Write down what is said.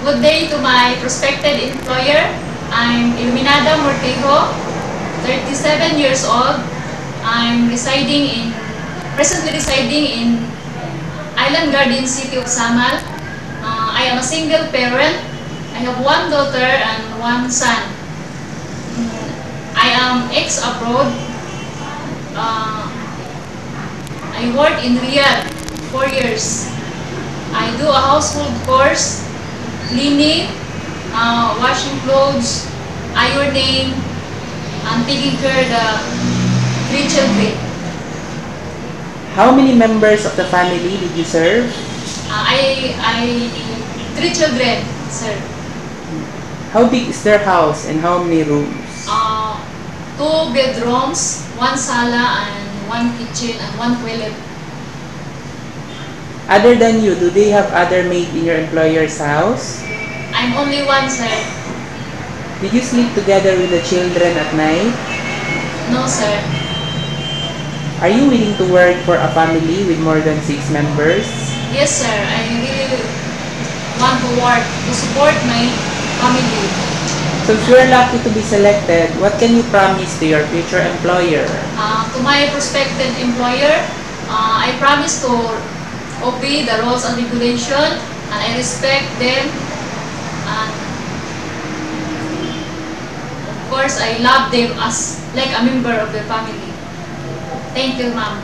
Good day to my prospective employer. I'm Iluminada Mortejo, 37 years old. I'm presently residing in Island Garden City of Samal. I am a single parent. I have one daughter and one son. I am ex-abroad. Uh, I work in Riyadh 4 years. I do a household course, cleaning, washing clothes, ironing, and taking care of the 3 children. How many members of the family did you serve? I 3 children, sir. How big is their house and how many rooms? 2 bedrooms, 1 sala, and 1 kitchen, and 1 toilet. Other than you, do they have other maid in your employer's house? I'm only one, sir. Did you sleep together with the children at night? No, sir. Are you willing to work for a family with more than 6 members? Yes, sir. I really want to work to support my family. So if you're lucky to be selected, what can you promise to your future employer? To my prospective employer, I promise to obey the rules and regulation, and I respect them, and of course I love them as like a member of the family. Thank you, ma'am.